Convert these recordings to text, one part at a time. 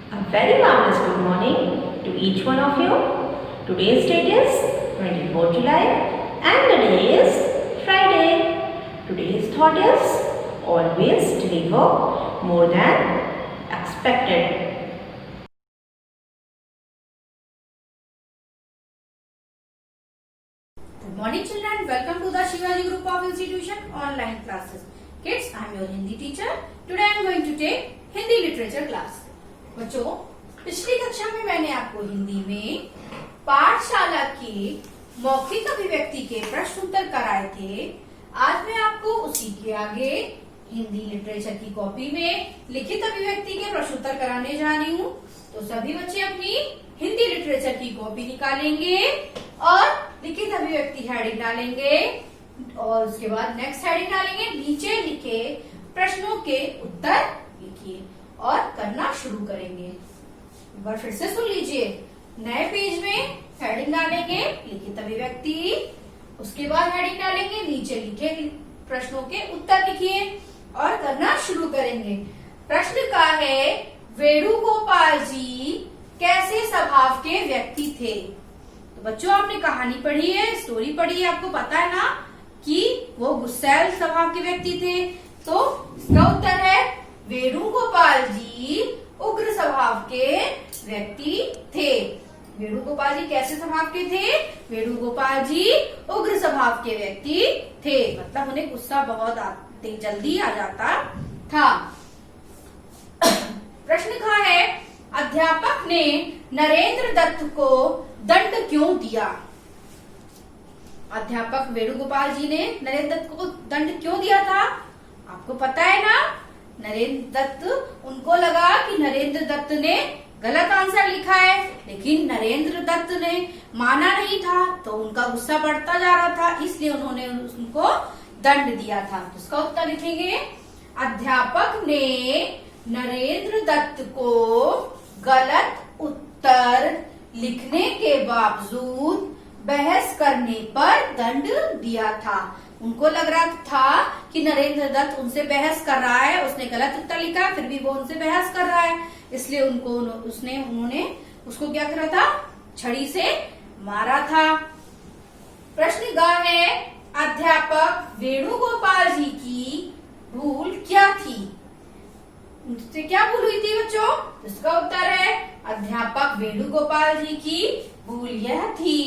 A very marvelous good morning to each one of you. Today's date is 24 July and the day is Friday. Today's thought is always deliver more than expected. Good morning children, welcome to the Shivaji Group of Institution online classes. Kids, I am your Hindi teacher. Today I am going to take Hindi literature class. बच्चों, पिछली कक्षा में मैंने आपको हिंदी में पाठशाला के मौखिक अभिव्यक्ति के प्रश्न उत्तर कराए थे। आज मैं आपको उसी के आगे हिंदी लिटरेचर की कॉपी में लिखित अभिव्यक्ति के प्रश्न उत्तर कराने जा रही हूँ। तो सभी बच्चे अपनी हिंदी लिटरेचर की कॉपी निकालेंगे और लिखित अभिव्यक्ति हेडिंग डालेंगे और उसके बाद नेक्स्ट हेडिंग डालेंगे। नीचे लिखे प्रश्नों के उत्तर लिखिए और करना शुरू करेंगे। एक बार फिर से सुन लीजिए। नए पेज में हेडिंग डालेंगे लिखित अभिव्यक्ति, उसके बाद हेडिंग डालेंगे नीचे लिखे प्रश्नों के उत्तर लिखिए और करना शुरू करेंगे। प्रश्न का है, वेणुगोपाल जी कैसे स्वभाव के व्यक्ति थे? तो बच्चों, आपने कहानी पढ़ी है, स्टोरी पढ़ी है, आपको पता है ना कि वो गुस्सैल स्वभाव के व्यक्ति थे। तो इसका उत्तर है वेणुगोपाल जी उग्र स्वभाव के व्यक्ति थे। वेणुगोपाल जी कैसे स्वभाव के थे? वेणुगोपाल जी उग्र स्वभाव के व्यक्ति थे, मतलब उन्हें गुस्सा बहुत जल्दी आ जाता था। प्रश्न का है, अध्यापक ने नरेंद्र दत्त को दंड क्यों दिया? अध्यापक वेणुगोपाल जी ने नरेंद्र दत्त को दंड क्यों दिया था? आपको पता है ना, नरेंद्र दत्त, उनको लगा कि नरेंद्र दत्त ने गलत आंसर लिखा है, लेकिन नरेंद्र दत्त ने माना नहीं था, तो उनका गुस्सा बढ़ता जा रहा था, इसलिए उन्होंने उनको दंड दिया था। तो उसका उत्तर लिखेंगे, अध्यापक ने नरेंद्र दत्त को गलत उत्तर लिखने के बावजूद बहस करने पर दंड दिया था। उनको लग रहा था कि नरेंद्र दत्त उनसे बहस कर रहा है, उसने गलत उत्तर लिखा है, फिर भी वो उनसे बहस कर रहा है, इसलिए उन्होंने उसको क्या करा था? छड़ी से मारा था। प्रश्न गा है, अध्यापक वेणुगोपाल जी की भूल क्या थी? उनसे क्या भूल हुई थी बच्चों? इसका उत्तर है, अध्यापक वेणुगोपाल जी की भूल यह थी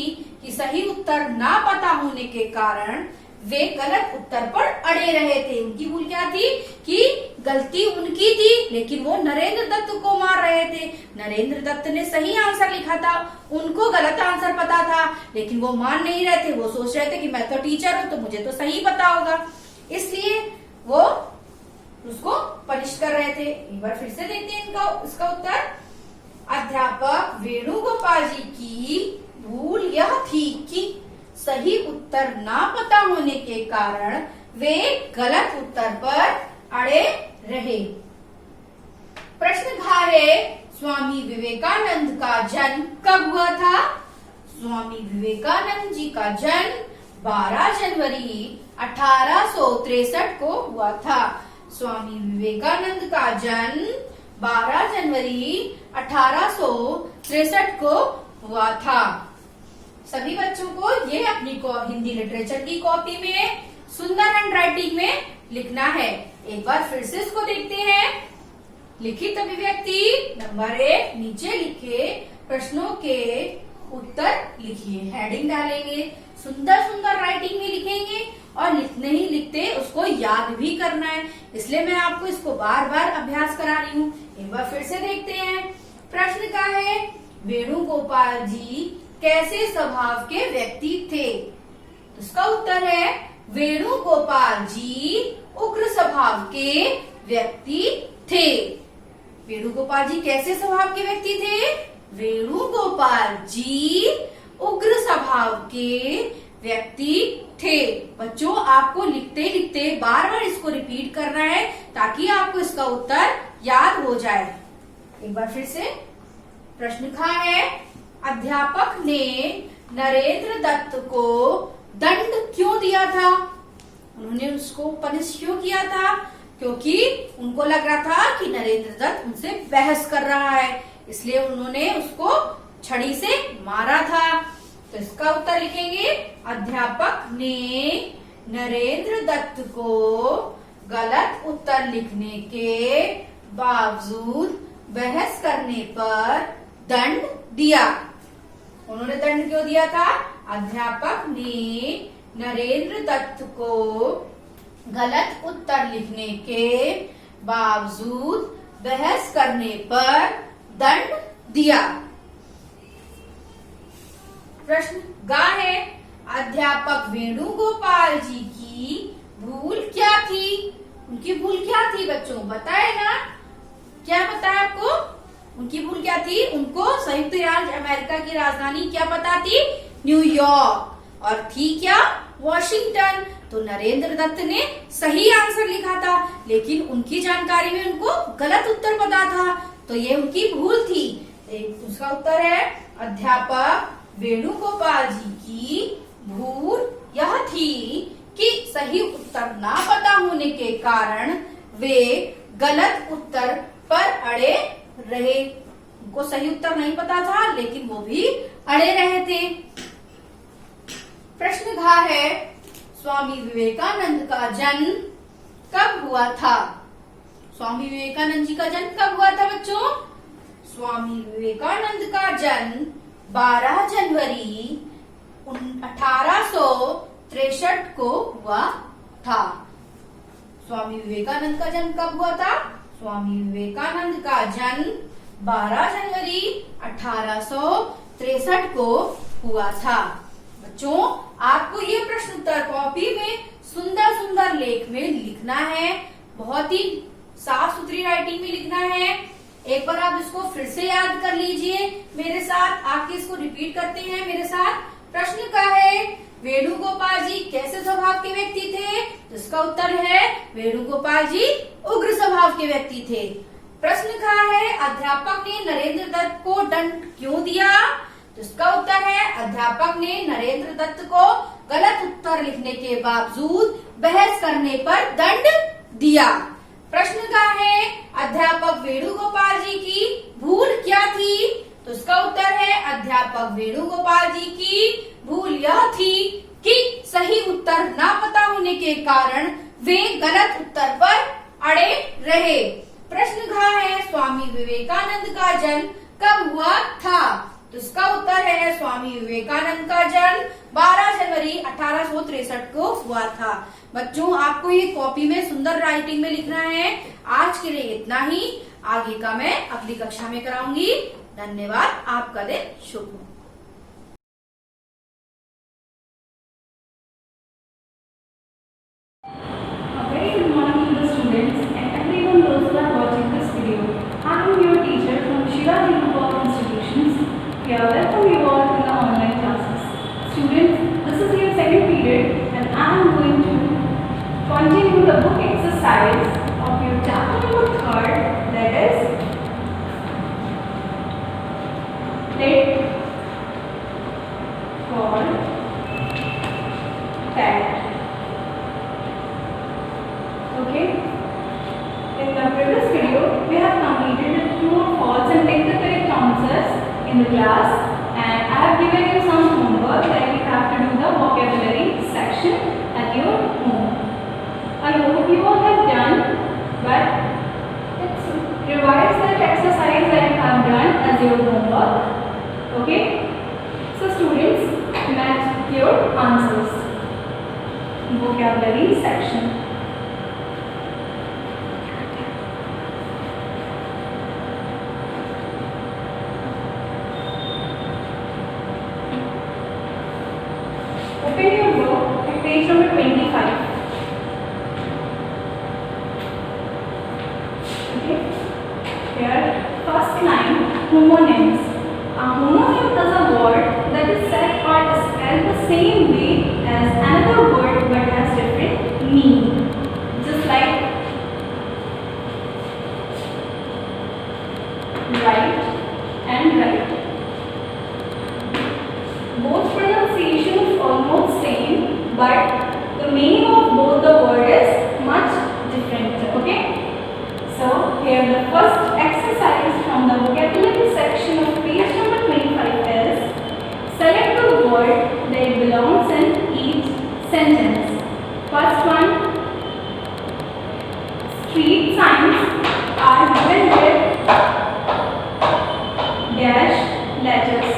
कि सही उत्तर ना पता होने के कारण वे गलत उत्तर पर अड़े रहे थे। उनकी भूल क्या थी कि गलती उनकी थी, लेकिन वो नरेंद्र दत्त को मार रहे थे। नरेंद्र दत्त ने सही आंसर लिखा था, उनको गलत आंसर पता था, लेकिन वो मान नहीं रहे थे। वो सोच रहे थे कि मैं तो टीचर हूं, तो मुझे तो सही पता होगा, इसलिए वो उसको पनिश कर रहे थे। एक बार फिर से देखते हैं इसका उत्तर। अध्यापक वेणुगोपाल जी की भूल यह थी कि सही उत्तर ना पता होने के कारण वे गलत उत्तर पर अड़े रहे। प्रश्न था है, स्वामी विवेकानंद का जन्म कब हुआ था? स्वामी विवेकानंद जी का जन्म 12 जनवरी 1863 को हुआ था। स्वामी विवेकानंद का जन्म 12 जनवरी 1863 को हुआ था। सभी बच्चों को ये अपनी हिंदी लिटरेचर की कॉपी में सुंदर हैंड राइटिंग में लिखना है। एक बार फिर से इसको देखते हैं। लिखित अभिव्यक्ति नंबर 1, नीचे लिखे प्रश्नों के उत्तर लिखिए, हेडिंग डालेंगे, सुंदर सुंदर राइटिंग में लिखेंगे और लिखने ही लिखते उसको याद भी करना है, इसलिए मैं आपको इसको बार बार अभ्यास करा रही हूँ। एक बार फिर से देखते हैं। प्रश्न का है, वेणुगोपाल जी कैसे स्वभाव के व्यक्ति थे? तो इसका उत्तर है, वेणुगोपाल जी उग्र स्वभाव के व्यक्ति थे। वेणुगोपाल जी कैसे स्वभाव के व्यक्ति थे? वेणुगोपाल जी उग्र स्वभाव के व्यक्ति थे। बच्चों, आपको लिखते लिखते बार बार इसको रिपीट करना है ताकि आपको इसका उत्तर याद हो जाए। एक बार फिर से प्रश्न का है, अध्यापक ने नरेंद्र दत्त को दंड क्यों दिया था? उन्होंने उसको पनिश क्यों किया था? क्योंकि उनको लग रहा था कि नरेंद्र दत्त उनसे बहस कर रहा है, इसलिए उन्होंने उसको छड़ी से मारा था। तो इसका उत्तर लिखेंगे, अध्यापक ने नरेंद्र दत्त को गलत उत्तर लिखने के बावजूद बहस करने पर दंड दिया। उन्होंने दंड क्यों दिया था? अध्यापक ने नरेंद्र दत्त को गलत उत्तर लिखने के बावजूद बहस करने पर दंड दिया। प्रश्न गा है, अध्यापक वेणुगोपाल जी की भूल क्या थी? उनकी भूल क्या थी बच्चों, बताए ना? क्या पता है आपको? उनकी भूल क्या थी? उनको संयुक्त राज्य अमेरिका की राजधानी क्या पता थी? न्यूयॉर्क। और थी क्या? वॉशिंगटन। तो नरेंद्र दत्त ने सही आंसर लिखा था, लेकिन उनकी जानकारी में उनको गलत उत्तर पता था, तो ये उनकी भूल थी। उसका उत्तर है, अध्यापक वेणुगोपाल जी की भूल यह थी कि सही उत्तर ना पता होने के कारण वे गलत उत्तर पर अड़े रहे। उनको सही उत्तर नहीं पता था, लेकिन वो भी अड़े रहे थे। प्रश्न घ है, स्वामी विवेकानंद का जन्म कब हुआ था? स्वामी विवेकानंद जी का जन्म कब हुआ था बच्चों? स्वामी विवेकानंद का जन्म 12 जनवरी 1863 को हुआ था। स्वामी विवेकानंद का जन्म कब हुआ था? स्वामी विवेकानंद का जन्म 12 जनवरी 1863 को हुआ था। बच्चों, आपको ये प्रश्न उत्तर कॉपी में सुंदर सुंदर लेख में लिखना है। बहुत ही साफ सुथरी राइटिंग में लिखना है। एक बार आप इसको फिर से याद कर लीजिए मेरे साथ, आके इसको रिपीट करते हैं मेरे साथ। प्रश्न का है, वेणुगोपाल जी कैसे स्वभाव के व्यक्ति थे? जिसका उत्तर है, वेणुगोपाल जी उग्र स्वभाव के व्यक्ति थे। प्रश्न का है, अध्यापक ने नरेंद्र दत्त को दंड क्यों दिया? जिसका उत्तर है, अध्यापक ने नरेंद्र दत्त को गलत उत्तर लिखने के बावजूद बहस करने पर दंड दिया। प्रश्न का है, अध्यापक वेणुगोपाल जी की भूल क्या थी? तो इसका उत्तर है, अध्यापक वेणुगोपाल जी की भूल यह थी कि सही उत्तर ना पता होने के कारण वे गलत उत्तर पर अड़े रहे। प्रश्न घ है, स्वामी विवेकानंद का जन्म कब हुआ था? तो इसका उत्तर है, स्वामी विवेकानंद का जन्म 12 जनवरी 1863 को हुआ था। बच्चों, आपको ये कॉपी में सुंदर राइटिंग में लिखना है। आज के लिए इतना ही, आगे का मैं अगली कक्षा में कराऊंगी। धन्यवाद। आपका दिन शुभ हो। Very good morning to the students and everyone those who are watching this video. I am your teacher from Shivaji Group of Institutions. We are welcome you all in the online classes. Students, this is your second period and I am going to continue the book exercise of your chapter number 3rd, that is Tit for Tat. Okay. In the previous video, we have completed the true or false and take the correct answers in the class, and I have given you some homework that you have to do the vocabulary section at your home. I hope you all have done, but let's revise that exercise that you have done as your homework. Okay. So students, match your answers. Vocabulary section. Open your book at page number 25. Okay. Here, first line, homonyms. A homonym is a word that is said or spelled the same way as another word but has different meaning. Just like right and right. Both pronunciations almost same, but the meaning of both the word is much different. Okay. So here the first exercise from the vocabulary section belongs in each sentence. First one, street signs are given with dash letters.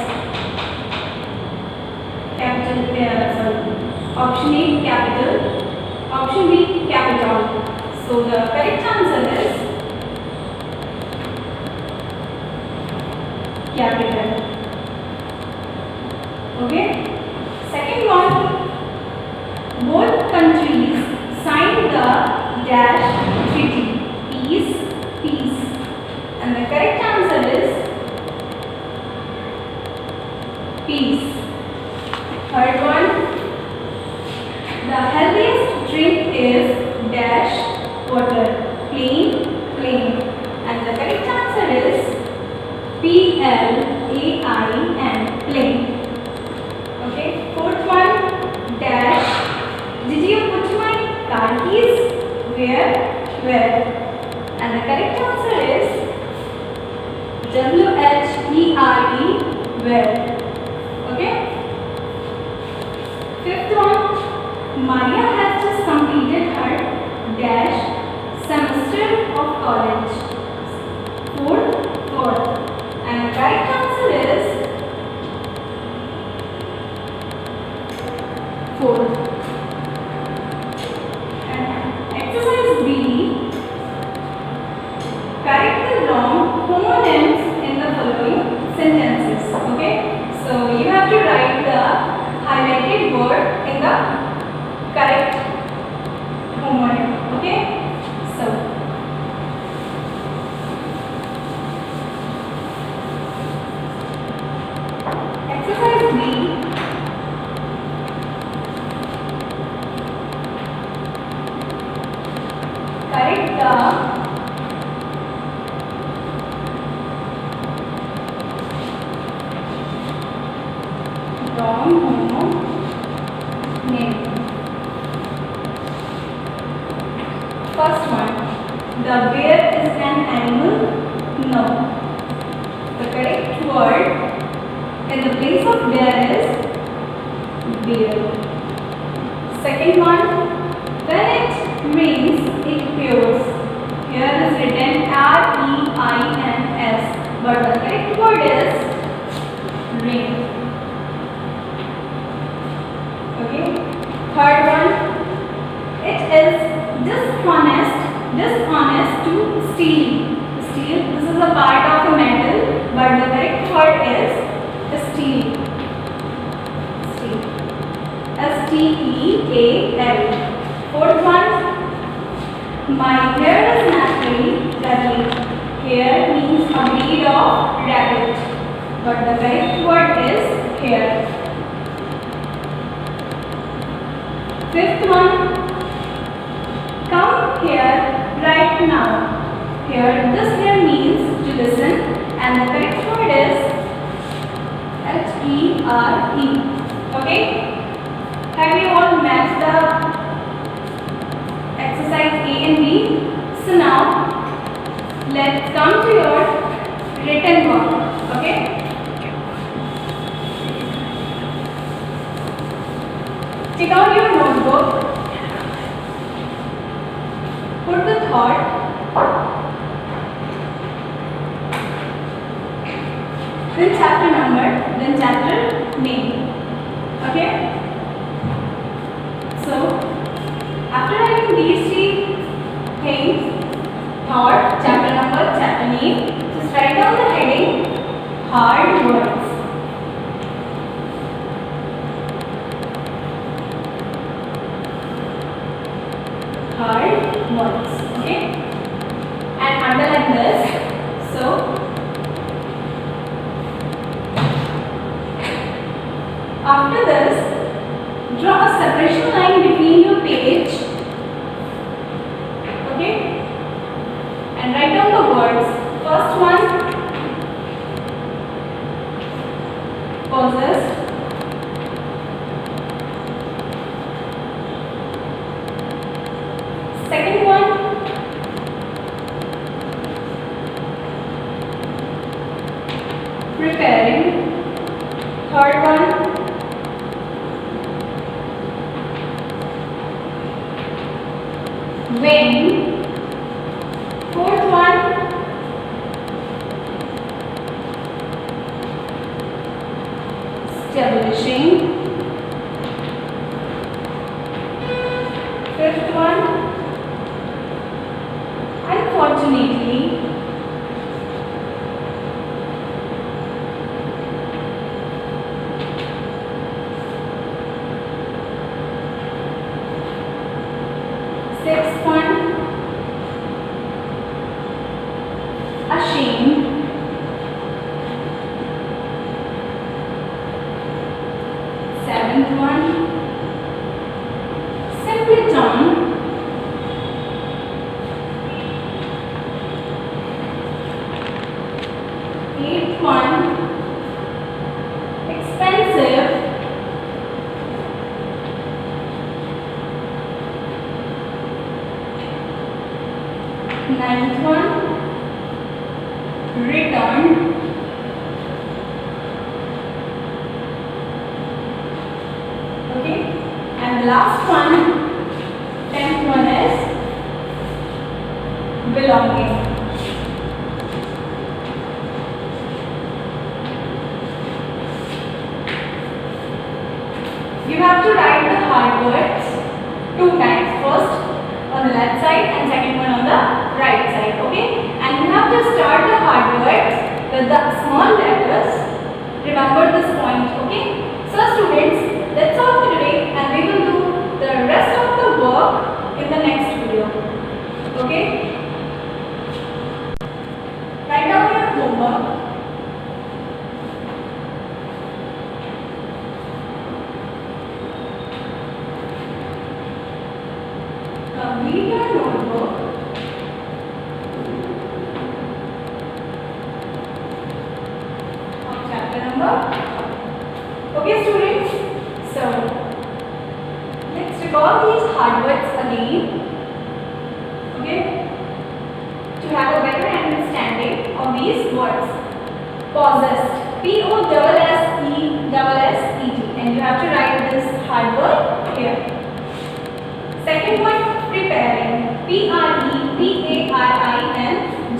Option A capital, option B capital. So the correct answer is capital. Okay. Second one, both countries signed the dash treaty. Peace, peace. And the correct answer is peace. Third one, the healthiest drink is dash water. Plain, plain. And the correct answer is PLAIN, plain. Okay. Fourth one, dash. Did you put my car keys? Where? And the correct answer is WHERE, where. Okay. Fifth one, Maria has just completed her dash semester of college. Fourth. And the correct answer is fourth. And exercise B, correct the wrong homonyms in the following sentences. Okay, so you have to write the highlighted word in the correct homonym. Okay, so exercise B, correct the wrong homonym. First one, the bear is an animal? No. The correct word in the place of bear is bear. Second one, when it rains, it pours. Here is written REINS, but the correct word is rain. Okay. Third one, it is dishonest to steal. Steal, this is a part of a metal, but the correct word is steal. Steal. STEAL. Fourth one, my hair is naturally curly. Hair means a breed of rabbit, but the correct word is hair. Fifth one, come here right now. Here, this here means to listen, and the correct word is HERE. Okay? Have you all matched the exercise A and B? So now, let's come to your written work. Okay? Take out your notebook. Put the thought. Then chapter number, then chapter name. Okay? So, after writing these three things, thought, chapter number, chapter name, just write down the heading, hard words. Hard words. Okay? And underline this. So, after this, draw a separation line between your page. Okay? And write down the words. First one, possessed. Second one, preparing. Third one, when. Fourth one, establishing. Fifth one, unfortunately. Sixth one, ashamed. Seventh one, simpleton. Eighth one, expensive. Ninth one, return. Okay, and the last one, 10th one is belonging. You have to write the hard words 2 times. First on the left side and second one on the right side. Okay, and you have to start the hard words with the small letters. Remember this point. Okay, so students, that's all for today, and we will do the rest of the work in the next video. Okay, write down your homework. Complete your notebook. Of chapter number. Okay, students. So let's recall these hard words again. Okay, to have a better understanding of these words. Possessed. Possessed. And you have to write this hard word here. Second one, preparing. Preparing.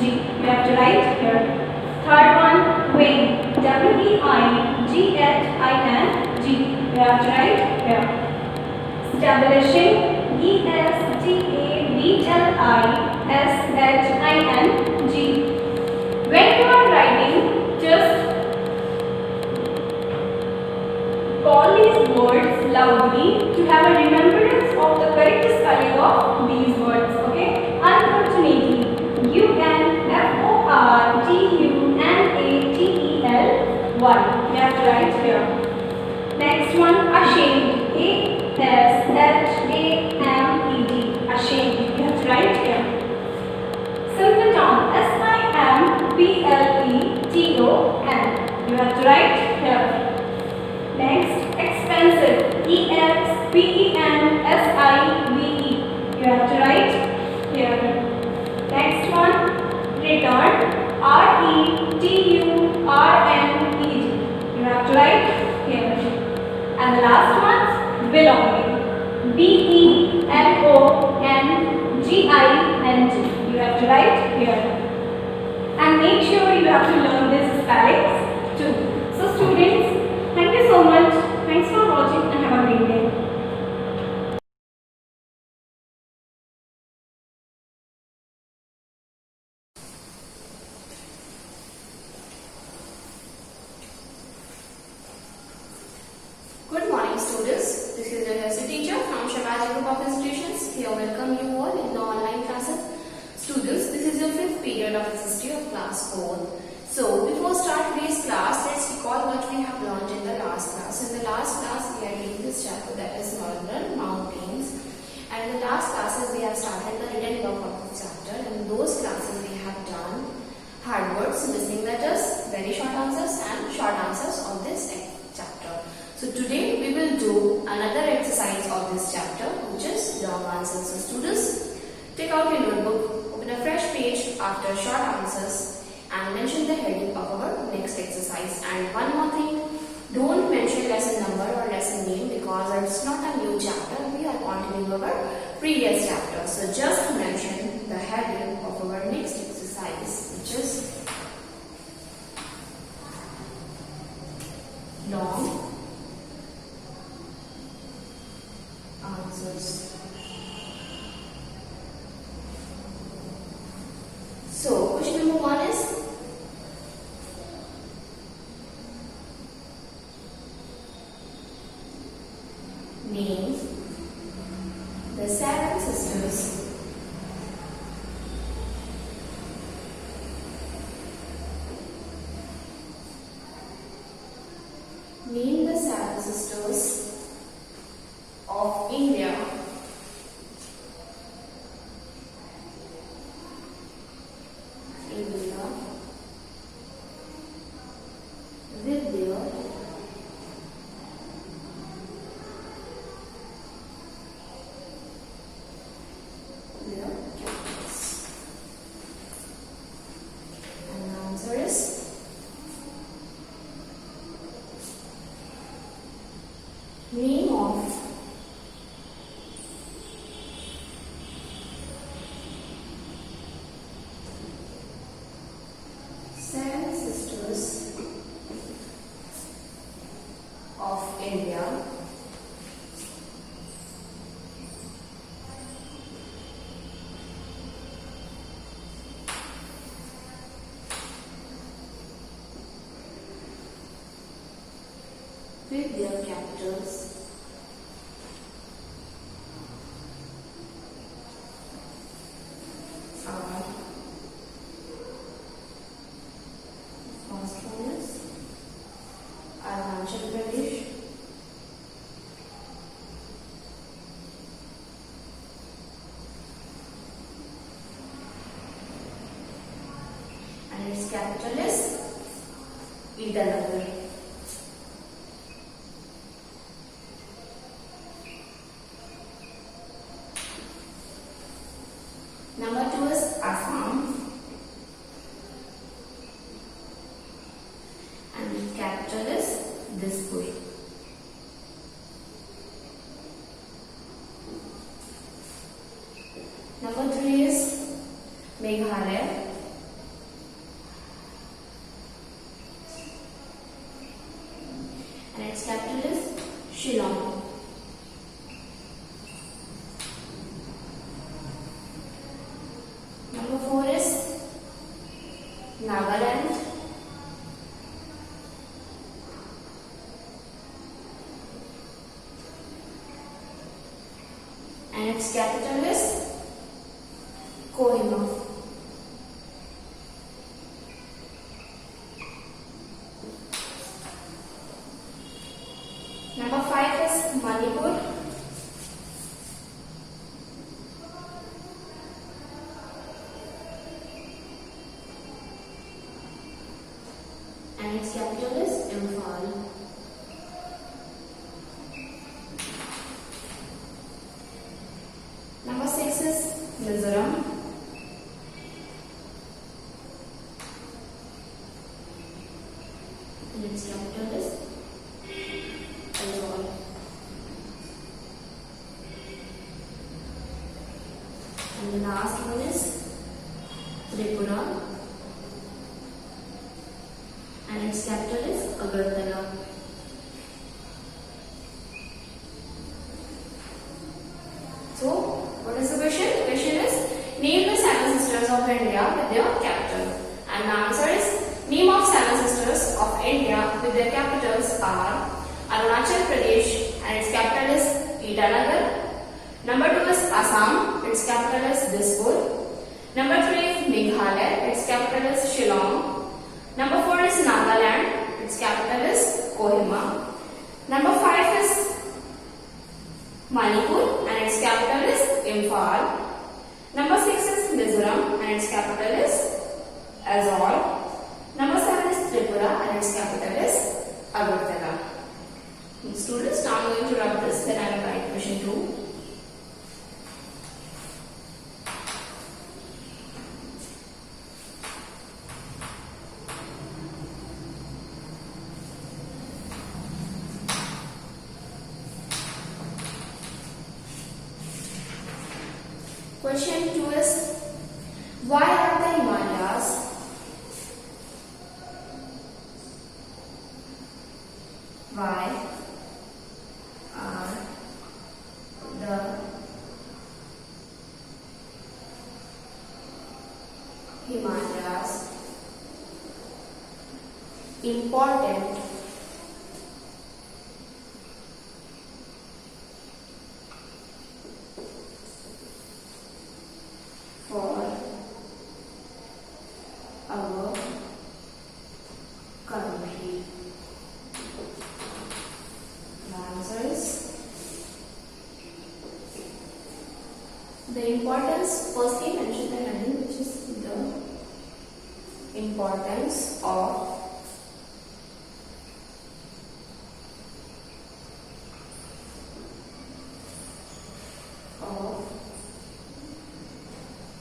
You have to write here. Third one, weighing. Weiging. You have to write here. Establishing. Establishing. When you are writing, just call these words loudly to have a remembrance of the correct spelling of these words. Okay, unfortunately, UNFORTUNATEL. You have to write here. Next one, ashamed. ASHAMED. Ashamed. You have to write here. Simpleton. SIMPLETON. You have to write here. Next, expensive. EXPENSIVE. You have to write here. Next one, return. RETURNED. You have to write here. And the last one, belonging. BELONGING. You have to write here. And make sure you have to learn these spellings too. So students, thank you so much. Thanks for watching and have a great day. Good morning, students. This is your lesson teacher from Shabaj Group of Institutions. Here, welcome you all in the online classes. Students, this is your 5th period of history of class 4. So, before start today's class, let's recall what we have learned in the last class. In the last class, we are reading this chapter, that is Northern Mountains. And in the last classes, we have started the written work of the chapter. In those classes, we have done hard words, listening letters, very short answers, and short answers of this chapter. So today we will do another exercise of this chapter, which is long answers. So students, take out your notebook, open a fresh page after short answers and mention the heading of our next exercise. And one more thing, don't mention lesson number or lesson name because it's not a new chapter. We are continuing our previous chapter. capital. So just mention the heading of our next exercise, which is long answers. So question number 1 is name the 7 sisters of India. With their capitals. And the answer is name of seven sisters of India. With their capitals are first one is Arunachal Pradesh, and its capital is Itanagar. Number 2 is Assam, and its capital is Dispur. Number 3 is Meghalaya, and its capital is Shillong. Number 4 is Nagaland, and its capital is Kohima. Number 5 is Manipur, and its capital is Imphal. Number 6 is Mizoram, and its capital is Aizawl. And the last one is Tripura, and its capital is Agartala. So, what is the question? The question is name the 7 sisters of India with their capital. And the answer is name of 7 sisters of India with their capitals are Arunachal Pradesh, and its capital is Itanagar. Number 2 is Assam, its capital is Dispur. Number 3 is Meghalaya, its capital is Shillong. Number 4 is Nagaland, its capital is Kohima. Number 5 is Manipur, and its capital is Imphal. Number 6 is Mizoram, and its capital is Aizawl. Number 7 is Tripura, and its capital is Agartala. Students, now I'm going to rub this, then I will write question 2. Question 2 is, why are the Himalayas Why are the Himalayas important for our country? The answer is the importance. Firstly, mention the heading, which is the importance of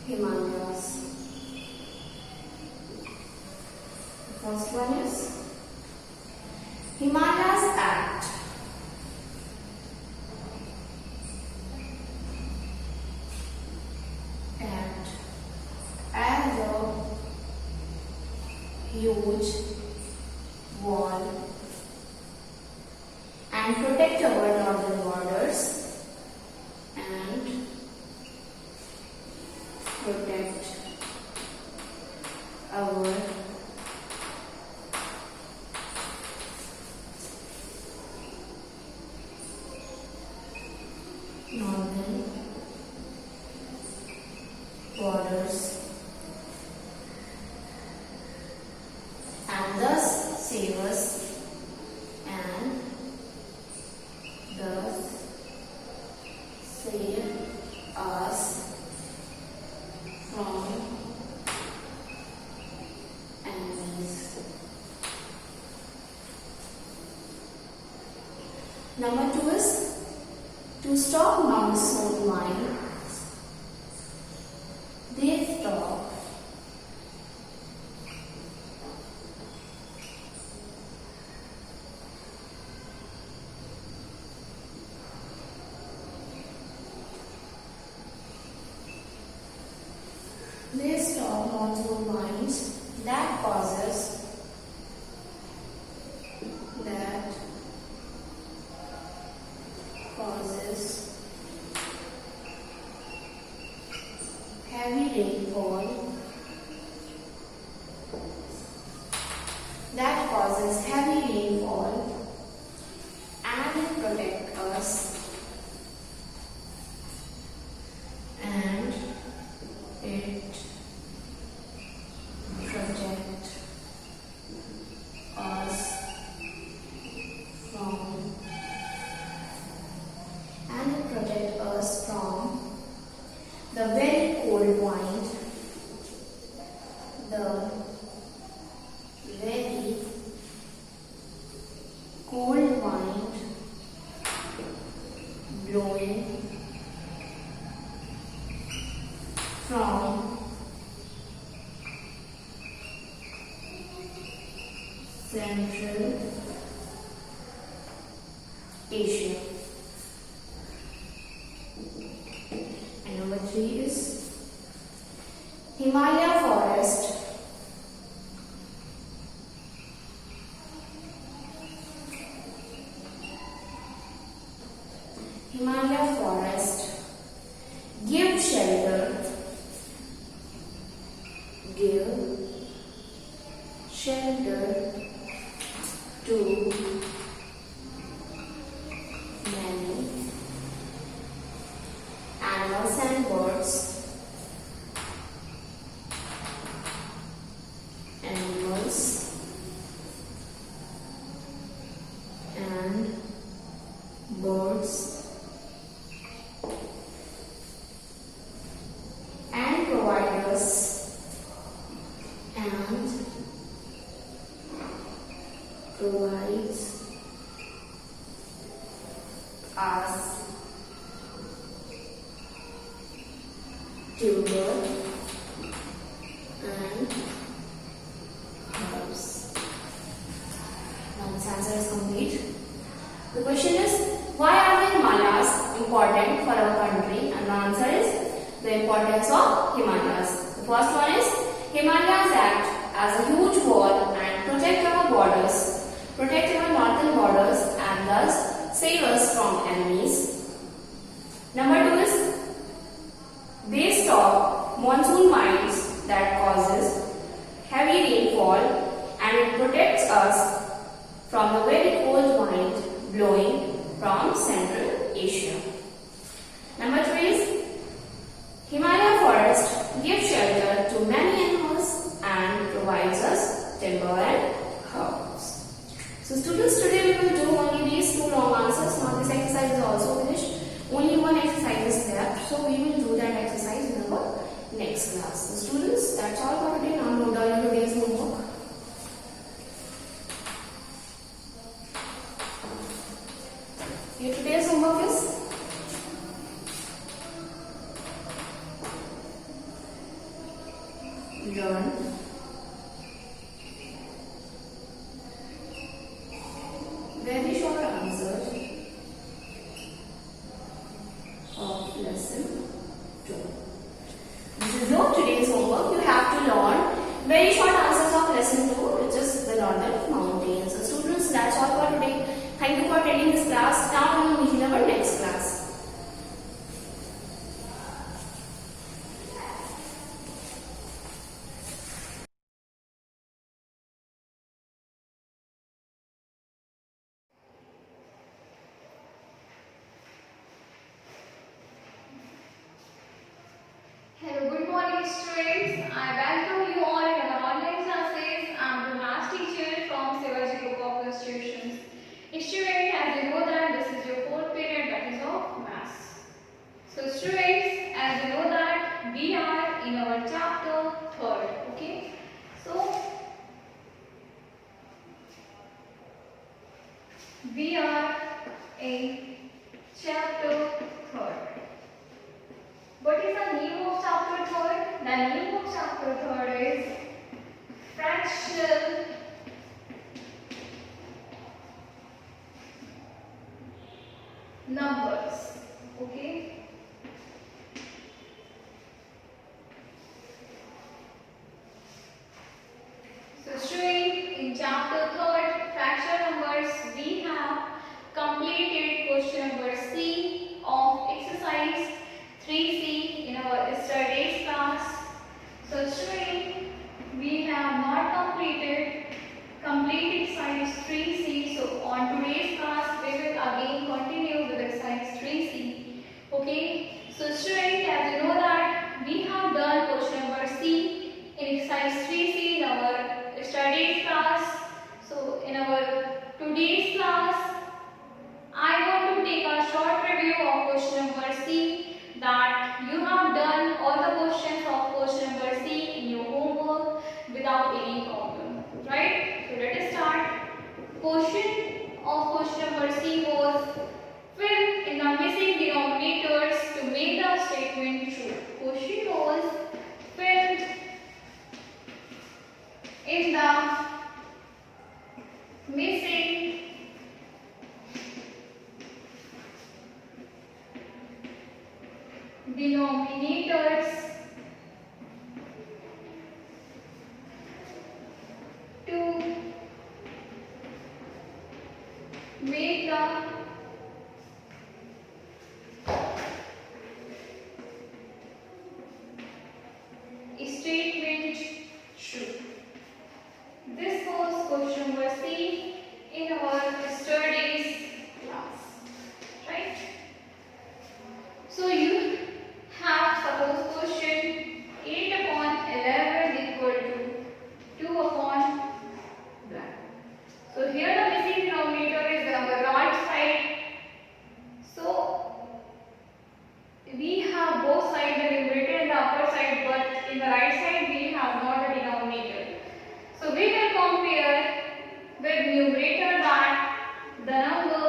Himalayas. The first one is Himalayas Act. As a huge wall and protect our northern borders and protect our northern borders and thus save us and thus save us from enemies. Number 2 is to stop monsoon mines. They stop monsoon mines that causes heavy rainfall and it protect us and it protect us from the very cold wind, the very cold wind blowing from Central Asia. And number 3 is Himalaya forest. Himalaya forest give shelter to many animals and birds. And provide us provides us timber and herbs. Now this answer is complete. The question is, why are the Himalayas important for our country? And the answer is, the the importance of Himalayas. The first one is Himalayas act as a huge wall and protect our borders, protect our northern borders and thus save us from enemies. Number 2 is they stop monsoon winds that causes heavy rainfall and it protects us from the very cold wind blowing from Central Asia. Number 3 is Himalaya forest gives shelter to many animals and provides us timber and herbs. So students, today we will do only these 2 long answers. Now this exercise is also finished. Only one exercise is left. So we will do that exercise in our next class. So students, that's all for today. Now note down your today's homework. Your today's homework is learn very short answers of lesson 2. This is your today's homework. You have to learn very short answers of lesson 2, which is the Northern Mountains. So students, that's all for today. Thank you for attending this class. Now we will meet in our next class. Hello, good morning students. I welcome you all in our online classes. I am the math teacher from Shivaji Group of Institutions. Students, as you know that this is your 4th period, that is of maths. So students, as you know that we are in our chapter 3rd, okay? So we are in chapter 3rd. What is the name of chapter 3rd? The name of chapter 3rd is fractional numbers. Okay. So students, in chapter 3rd, fractional numbers, we have completed question number C of exercise 3C in our yesterday's class. So students, we have not completed exercise 3C. So on today's class, we will again continue with exercise 3C. Okay. So students, as you know that we have done question number C in exercise 3C in our yesterday's class. So in our today's class, I want to take a short review of question number C, that you have done all the questions of question number C in your homework without any problem, right? So let us start. Question of question number C was fill in the missing denominators to make the statement true. Question was fill in the missing denominators to make the statement true. This was question number C in our yesterday's class, right? So you have suppose question 8 upon 11 is equal to 2 upon blank. So here the missing denominator is on the right side. So we have both sides, the numerator and the upper side, but in the right side we have not the denominator. So we will compare with numerator that the number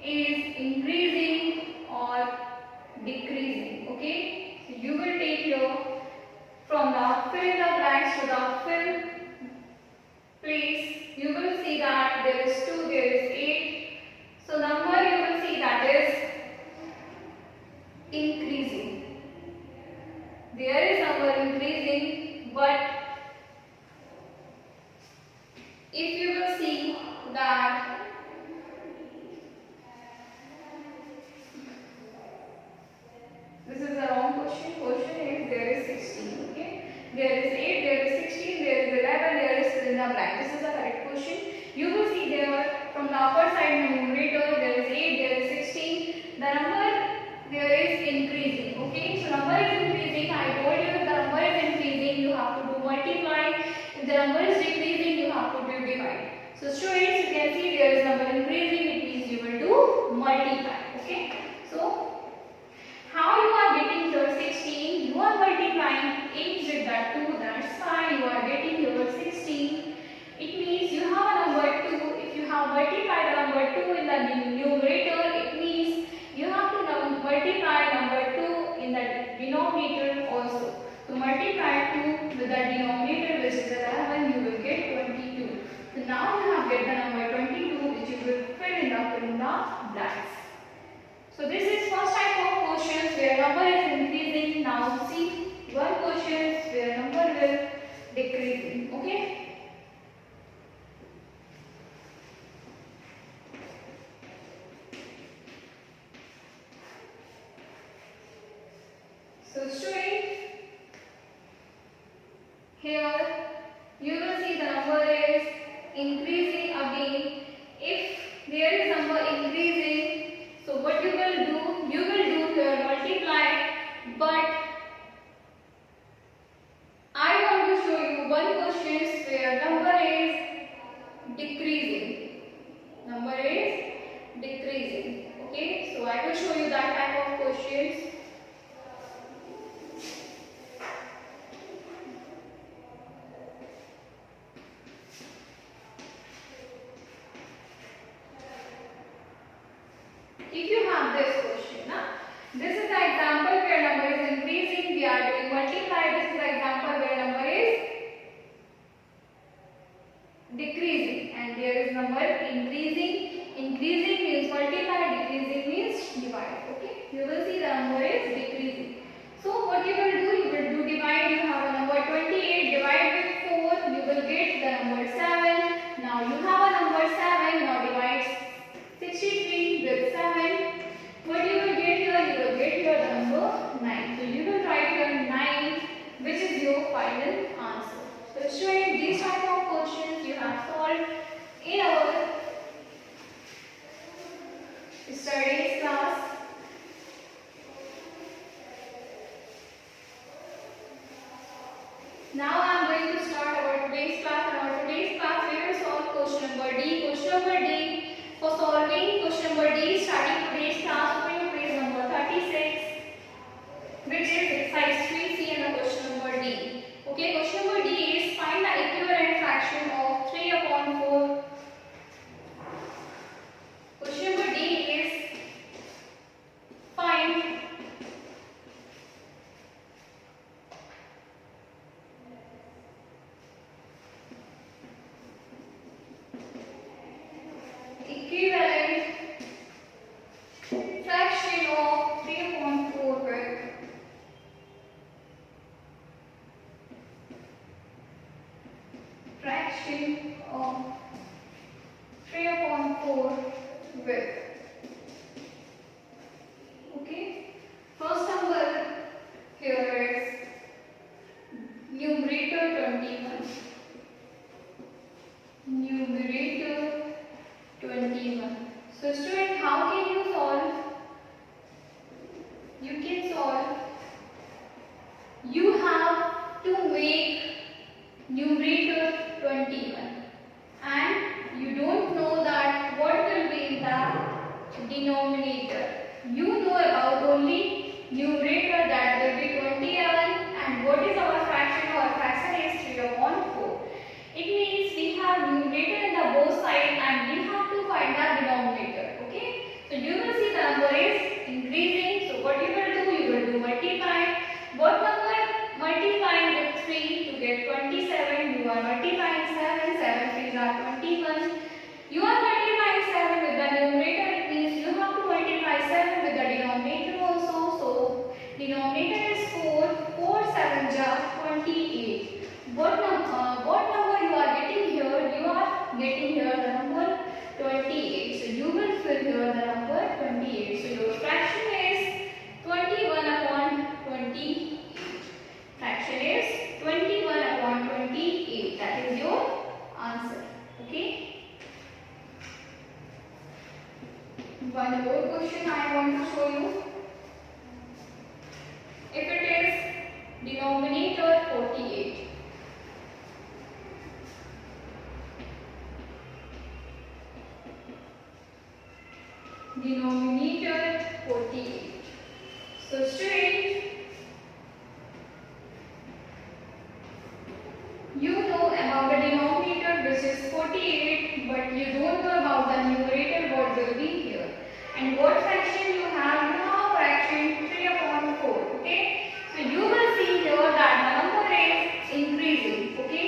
is increasing or decreasing. Okay, so you will take your from the fill in the blanks to the fill place. You will see that there is 2, there is 8. So number you will see that is increasing. So how you are getting your 16? You are multiplying 8 with that 2. That's why you are getting your 16. It means you have a number 2. If you have multiplied the number 2 in the numerator, it means you have to multiply number 2 in the denominator also. To multiply 2 with the denominator, which is 11, you will get 22. So now you have get the number 22, which you will fill in the blanks. So this is first type of questions where number is increasing. Now see one questions where number will decreasing. Okay. So student, here you will see the number is increasing again. If there is number increasing, so what you will do? You will do here multiply, but I want to show you one question where number is decreasing. Number is decreasing. Okay, so I will show you that type of questions. If you have this question, this is the example where number is increasing, we are doing multiply. This is the example where number is decreasing and there is number increasing. Increasing means multiply, decreasing means divide. Okay, you will see the number is decreasing. So what you will do? You will do divide. You have a number 28, divide with 4, you will get the number 7. Now you have a number 7, now divide 63 with 7. What you will get here? You will get here the number 9. So you will write here 9, which is your final answer. So student, these type of questions you have solved in our studies class. Now I am going to start our today's class. In our today's class, we will solve question number D. Question number D. For solving question number D, starting today's class, open your page number 36, which is exercise 3C and the question number D. Okay, question number D is find the equivalent fraction of 3 upon 4. Question number D is find equivalent fraction of 3 upon 4 with fraction of 3 upon 4 with. Okay, first number here is numerator 21. Numerator 21. So student, how can you solve? You can solve. You have to make numerator 21 and you don't know that what will be in the denominator. You know about only numerator, that will be 27, and what is our fraction? Our fraction is 3 upon 4. It means we have numerator in the both sides and we have to find the denominator. Okay, so you will see the number is increasing. So what you will do? You will do multiply. What number? Multiplying with 3 to get 27. You are multiplying 7. 7 3s are 21. You are multiplying 7 with the numerator. It means you have to multiply 7 with the denominator also. So denominator is 4. 4 7s are 28. What number you are getting here? You are getting here the number 28. So you will fill here the number 28. So your fraction is 21 upon 28. Fraction is 21 upon 28. That is your answer. Okay. One more question I want to show you. If it is denominator 48. Denominator 48. So student, you know about the denominator which is 48, but you don't know about the numerator what will be here. And what fraction you have? You have a fraction 3 upon 4. Okay. So you will see here that the number is increasing. Okay.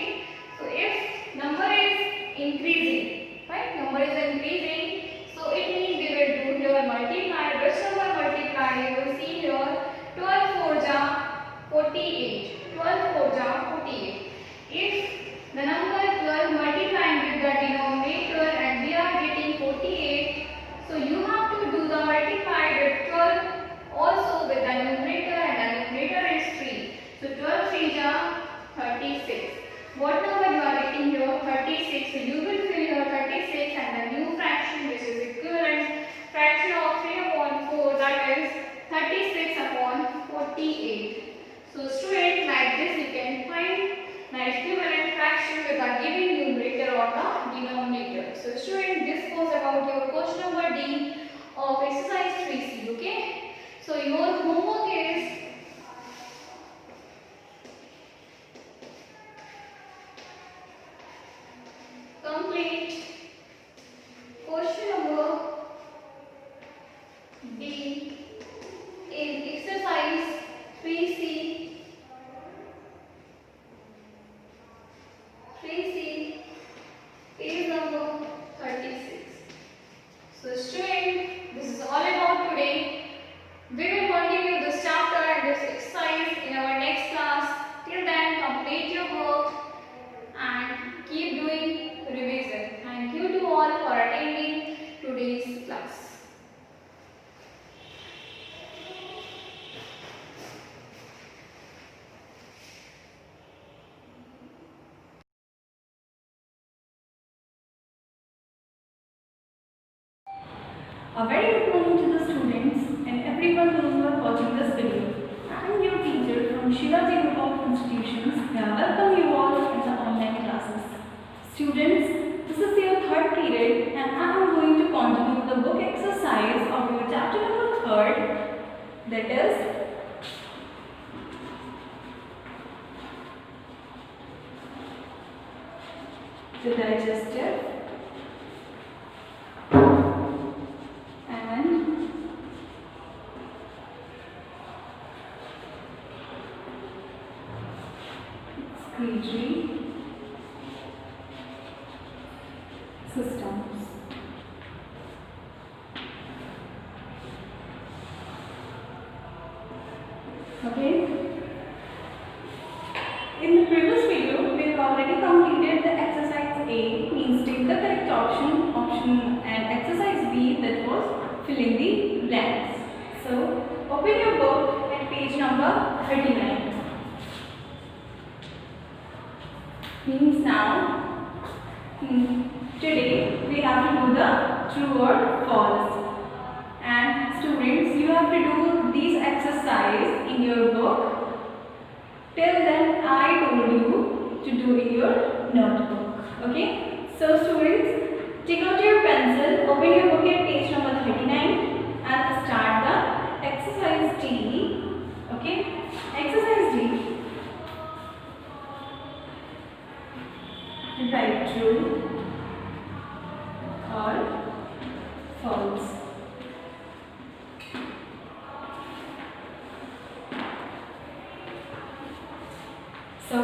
So if number is increasing, right? Number is increasing. So it means we will do here multiply. Which number multiply? You will see here 12 4 ja 48. 12 4 ja 48. If the number 12 multiplying with the denominator and we are getting 48, so you have to do the multiply with 12 also with the numerator, and the numerator is 3. So 12 3 ja 36. What number you are getting here? 36. So you will fill here 36 and the new fraction which is equivalent fraction of 3 upon 4, that is 36 upon 48. So student, like this you can find the equivalent fraction with the given numerator or the denominator. So student, this was about your question number D of exercise 3C. Okay. So your homework is complete question number D in exercise 3C. 3C page number 36. So student, this is all about today. We will continue this chapter and this exercise in our next class. Till then, complete your work and keep doing revision. Thank you to all for attending today's class. A very good morning to the students and everyone who are watching this video. I am your teacher from Shivaji Group of Institutions. I welcome you all in the online classes. Students, this is your third period and I am going to continue the book exercise of your chapter number 3rd, that is the digestive and excretory systems. Okay. In the previous video, we have already completed the exercise A, means take the correct option, and exercise B, that was filling the blanks. So, open your book at page number 39. Means now, today we have to do the true or false. And students, you have to do these exercise in your book. Till then, I told you to do in your notebook. Okay? So students, take out your pencil, open your book at page number 39 and start the exercise D. Okay? Exercise D. Write true or false. So,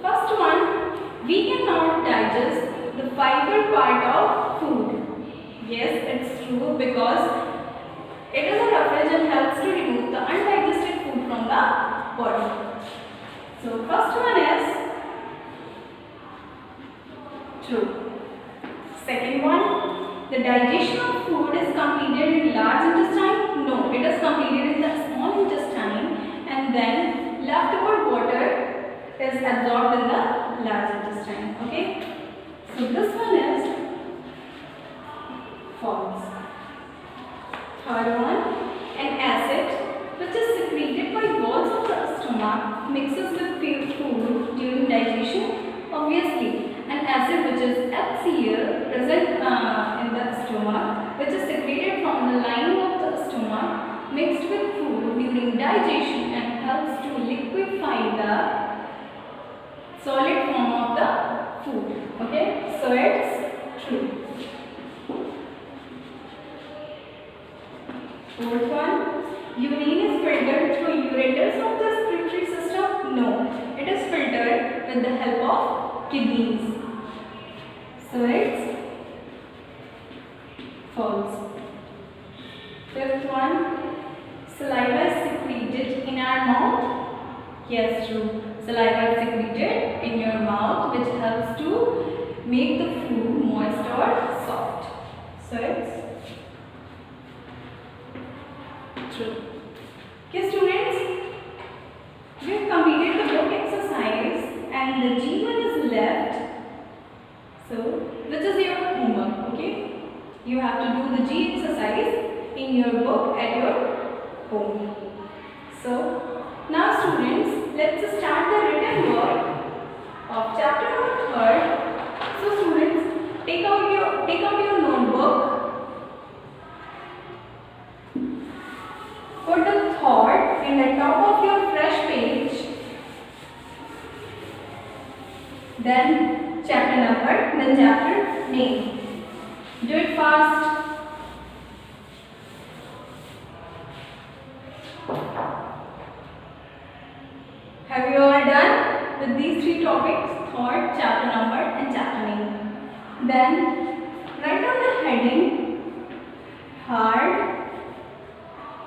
first one, we cannot digest the fiber part of food. Yes, it's true because it is a roughage and helps to remove the undigested food from the body. So, first one is true. Second one, the digestion of food is completed in large intestine. No, it is completed in the small intestine and then leftover water is absorbed in the large intestine. Okay. So this one is false. Third one, an acid which is secreted by walls of the stomach mixes with food during digestion. Obviously, an acid which is HCl present in the stomach, which is secreted from the lining of the stomach mixed with food during digestion digestion and helps to liquefy the solid form of the food. Okay, so it's true. Fourth one, urine is filtered through ureters of the respiratory system? No, it is filtered with the help of kidneys. So it's false. Fifth one, saliva is secreted in our mouth? Yes, true. Saliva is secreted in your mouth, which helps to make the food moist or soft. So it's true. Okay, students, we have completed the book exercise and the G1 is left. So, which is your homework, okay? You have to do the G exercise in your book at your home. So, now students, let's start the written work of chapter number 3rd. So, students, take out your notebook. Put the thought in the top of your fresh page. Then chapter number, then chapter name. Do it fast. Have you all done with these 3 topics? Thought, chapter number and chapter name. Then write down the heading, hard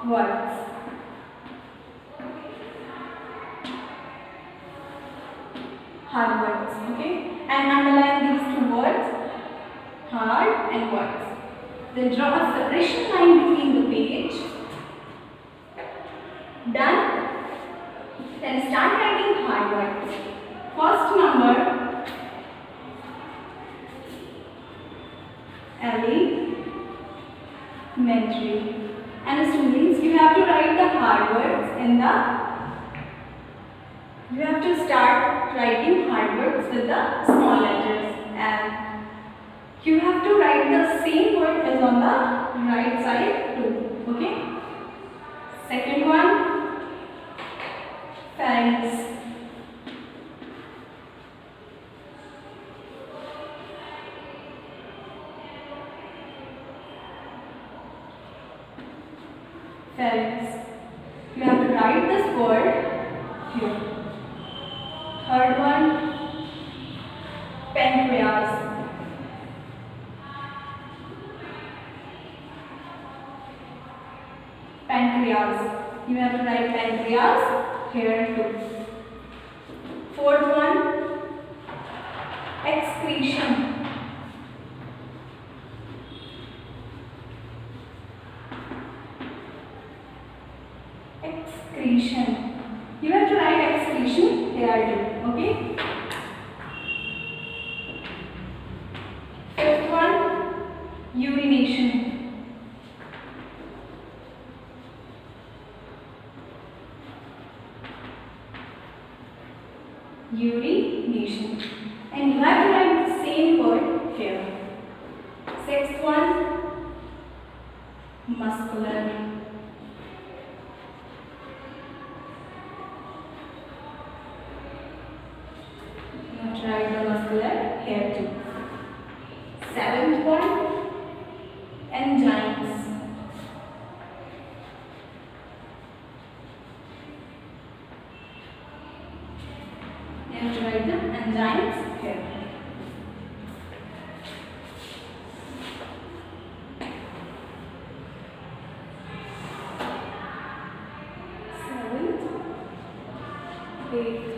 words. Hard words, okay? And underline these 2 words, hard and words. Then draw a separation line between the page. Done? Then start writing hard words. First number, elementary. And students, you have to write the hard words in the, you have to start writing hard words with the small letters, and you have to write the same word as on the right side too, okay? Second one, phalanx. Phalanx. You have to write this word here. Third one, pancreas. Pancreas. You have to write pancreas here too. Fourth one, excretion. Excretion. You have to write excretion here too, okay? Fifth one, urination. Urination. And you have to write the same word here. Sixth one, muscular. Write the muscular here too. Seventh one, enzymes. You have to write the enzymes here. Seventh, eighth.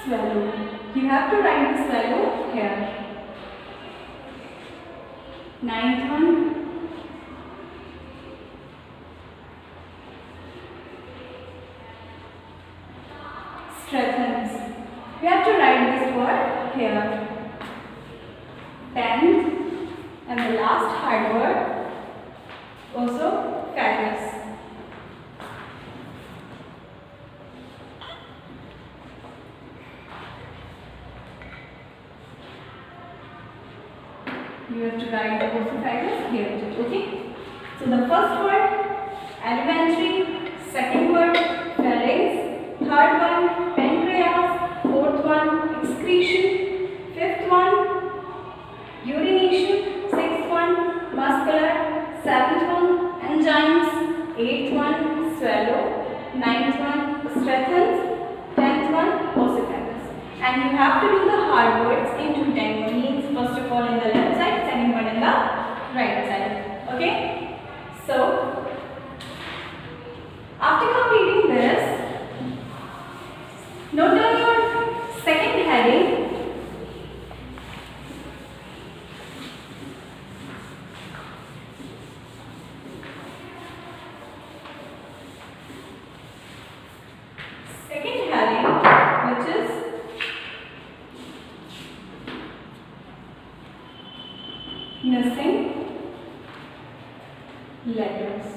Swallow. You have to write the swallow here. Ninth one, strengthens. You have to write this word here. 10th, and the last hard word, also fatness. You have to write the postal figures here. Okay. So the first word elementary, second word pharynx, third one pancreas, fourth one excretion, fifth one urination, sixth one muscular, seventh one enzymes, eighth one swallow, ninth one strengthens, 10th one ossifegus. And you have to do the hard words in two means first of all in the left side, second one in the right side. Okay? So after completing this, note down your second heading. Second heading, which is missing letters.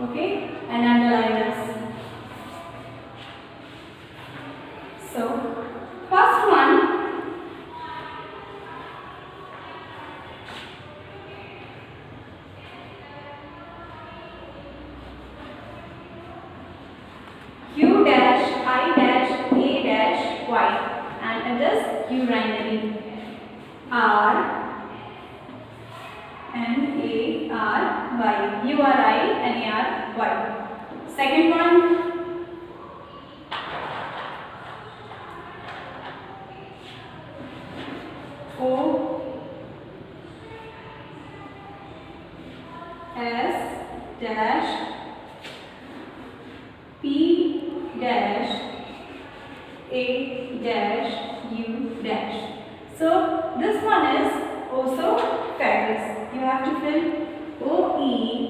Okay, and underline this. So, first one, Q dash, I dash, A dash, Y, and it is urinary. R N-A-R-Y, U-R-I-N-A-R-Y. Second one, O S dash P dash A dash U dash. So this one is also fabulous. You have to fill OESOPHAGQS.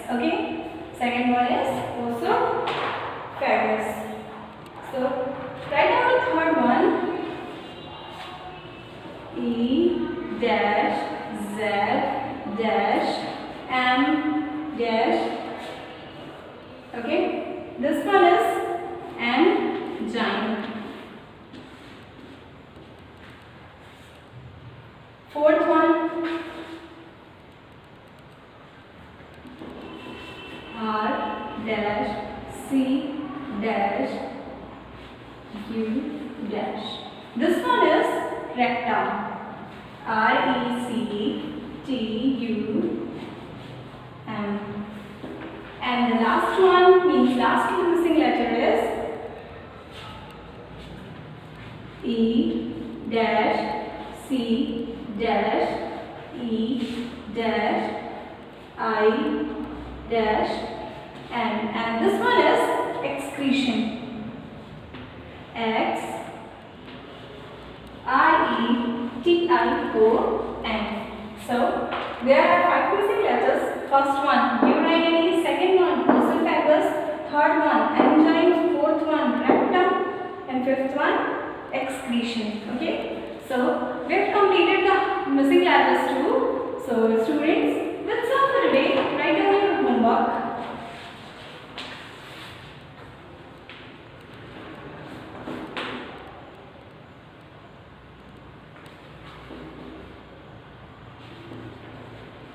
Okay. Second one is also fabulous. So write down the third one. E dash Z dash M dash. Okay. This one is enzyme. Fourth one, R dash C dash U dash. This one is rectum. RECTUM. And the last one means last missing letter is E dash C dash E dash I dash N, and this one is excretion. X I E T I O N. So there are 5 missing letters. First one urinary, second one ossifegus, third one enzymes, fourth one rectum, and fifth one excretion. Okay. So we have completed the missing letters too. So students, that's all for today. Write down your homework.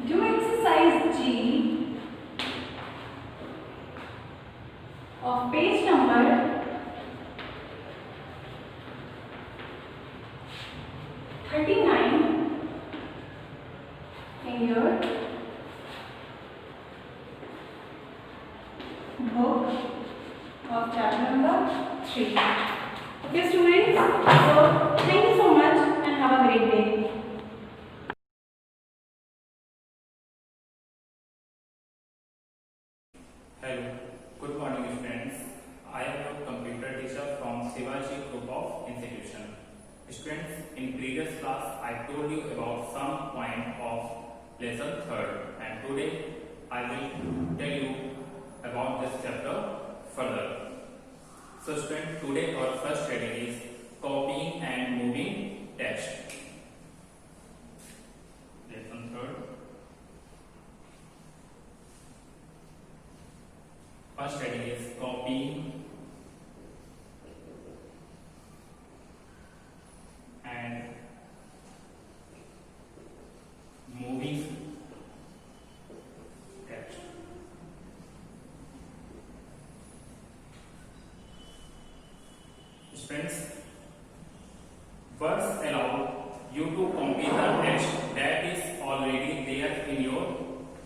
Do exercise G of page number 39 in your book of chapter number 3. Okay students, so thank you so much and have a great day. Hello, good morning students. I am your computer teacher from Shivaji Group of Institution. Students, in previous class I told you about some point of lesson 3rd, and today I will tell you about this chapter further. So students, today our first heading is copying and moving text. Lesson 3rd. First heading is copying Students, words allow you to copy the text that is already there in your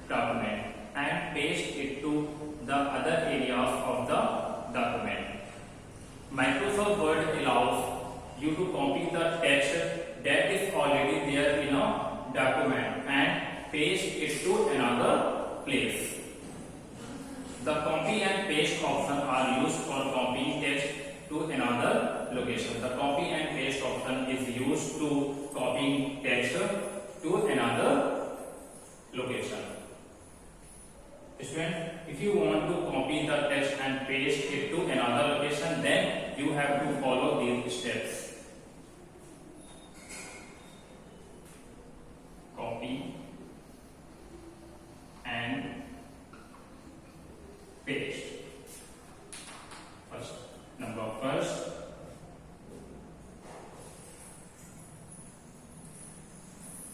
document and paste it to the other areas of the document. Microsoft Word allows you to copy the text that is already there in a document and paste it to another place. The copy and paste option are used for copying text to another location. The copy and paste option is used to copying text to another location. Students, if you want to copy the text and paste it to another location, then you have to follow these steps. Copy and paste. First,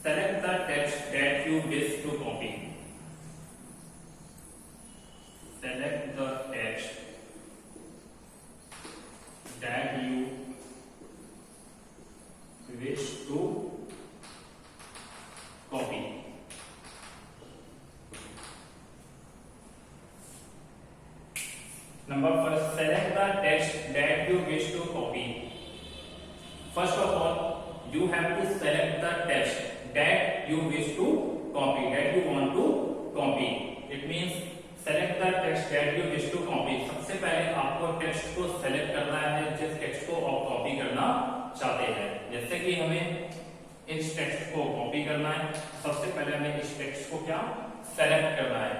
select the text that you wish to copy. Select the text that you wish to copy. First, select the text that you wish to copy. First of all, you have to select the text that you wish to copy, that you want to copy. It means select the text that you wish to copy. सबसे पहले आपको text को select करना है जिस text को आप copy करना चाहते हैं. जैसे कि हमें इस टेक्स्ट को कॉपी करना है, सबसे पहले हमें इस टेक्स्ट को क्या सेलेक्ट करना है.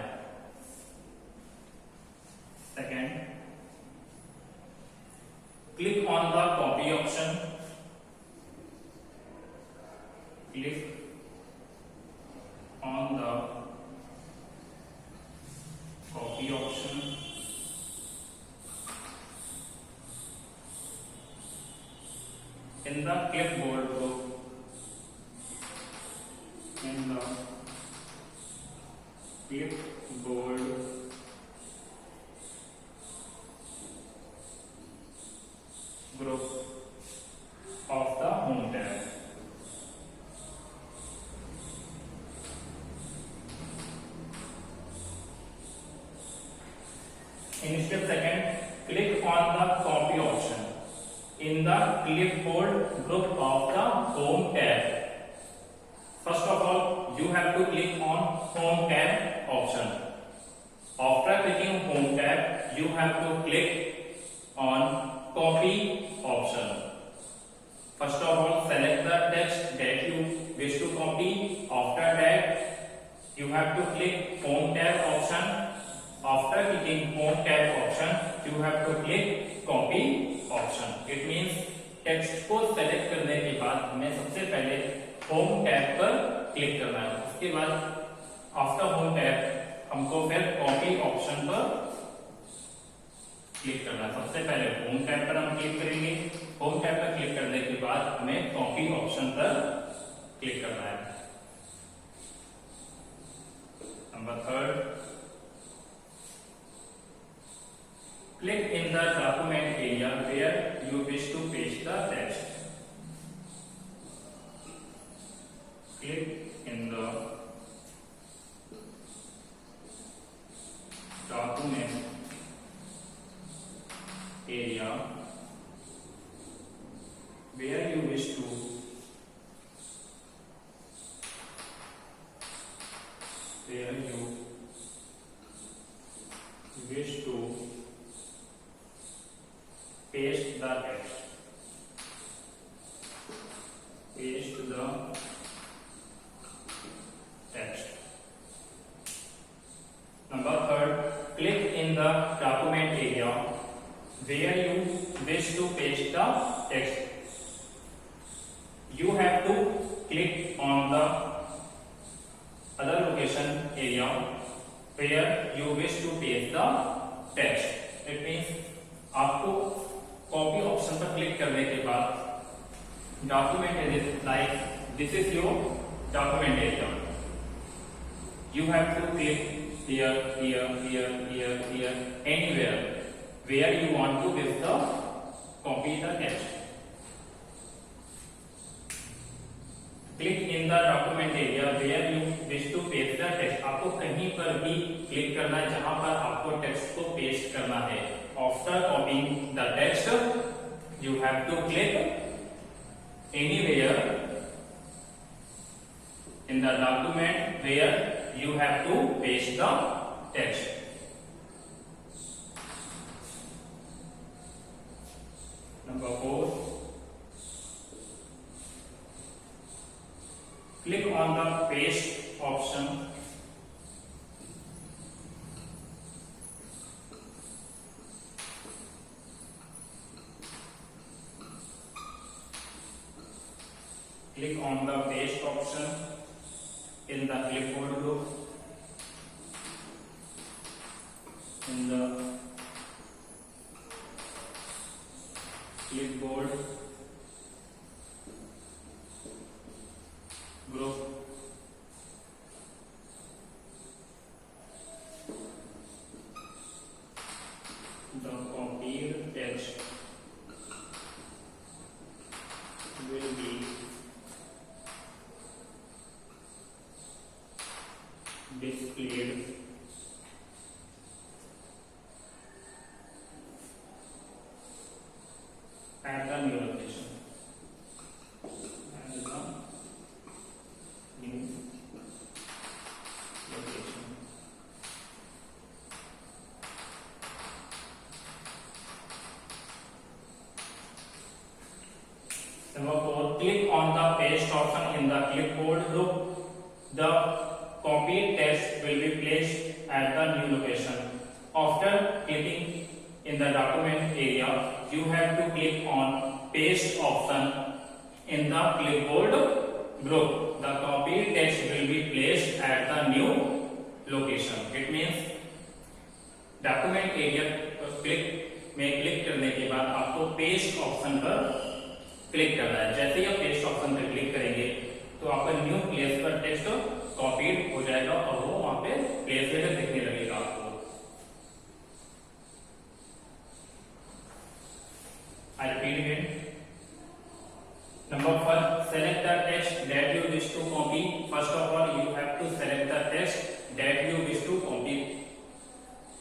Second, click on the copy option. Click on the copy option. In the clipboard group, group of the home tab. In step second, click on the copy option in the clipboard group of the home tab. First of all, you have to click on home tab option. After clicking home tab, you have to click on copy option. First of all, select the text that you wish to copy. After that, you have to click home tab option. After clicking home tab option, you have to click copy option. It means text को select करने के बाद हमें सबसे पहले home tab पर click करना है. उसके बाद आफ्टर होम टैब हमको फिर कॉपी ऑप्शन पर क्लिक करना है. सबसे पहले होम टैब पर हम क्लिक करेंगे. होम टैब पर क्लिक करने के बाद हमें कॉपी ऑप्शन पर क्लिक करना है. Number third, click in the document area where you wish to paste the text. Click in the document area where you wish to paste the text. Paste the text. Number third, click in the document area where you wish to paste the text. You have to click on the other location area where you wish to paste the text. It means आपको copy option पर click करने के बाद document area like this is your document area. You have to click here, here, here, here, here, anywhere where you want to paste the copy the text. Click in the document area where you wish to paste the text. आपको कहीं पर भी click करना है जहां पर आपको text को पेस्ट करना है. After copying the text, you have to click anywhere in the document where you have to paste the text. Number 4. Click on the paste option. Click on the paste option in the clipboard group. In the clipboard group. The copied text will be displayed at the new location. And the new location. Number 4. Click on the paste option in the clipboard group. The copied text will be placed at the new location. After clicking in the document area, you have to click on paste option in the clipboard group. The copied text will be placed at the new location. It means document area click करने के बाद आपको paste option पर click करना है. जैसे ही आप paste option पर क्लिक करेंगे तो आपका न्यू प्लेस पर टेक्स्ट कॉपीड हो जाएगा और वो वहां पे प्लेस में दिखने लगेगा आपको. I repeat again. Number 1, select the text that you wish to copy. First of all, you have to select the text that you wish to copy.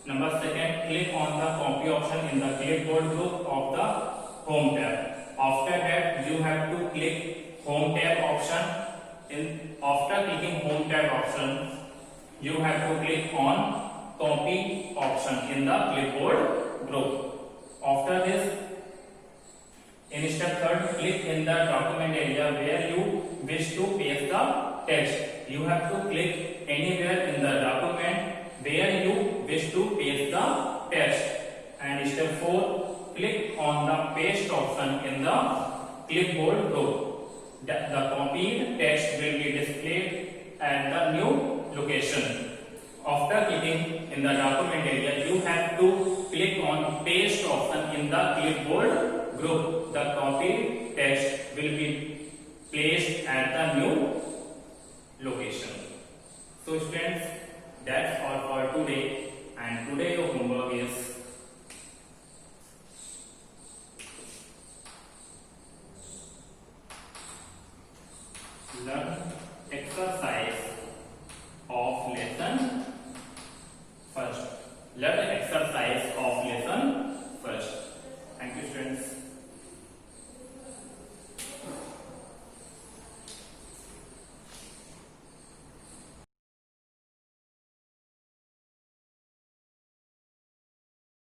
Number 2, click on the copy option in the clipboard group of the home tab. After that, you have to click home tab option. After clicking home tab option, you have to click on copy option in the clipboard group. After this, in step 3, click in the document area where you wish to paste the text. You have to click anywhere in the document where you wish to paste the text. And step 4, click on the paste option in the clipboard group. The copied text will be displayed at the new location. After clicking in the document area, you have to click on paste option in the clipboard group. The copied text will be placed at the new location. So students, that's all for today, and today your homework is learn exercise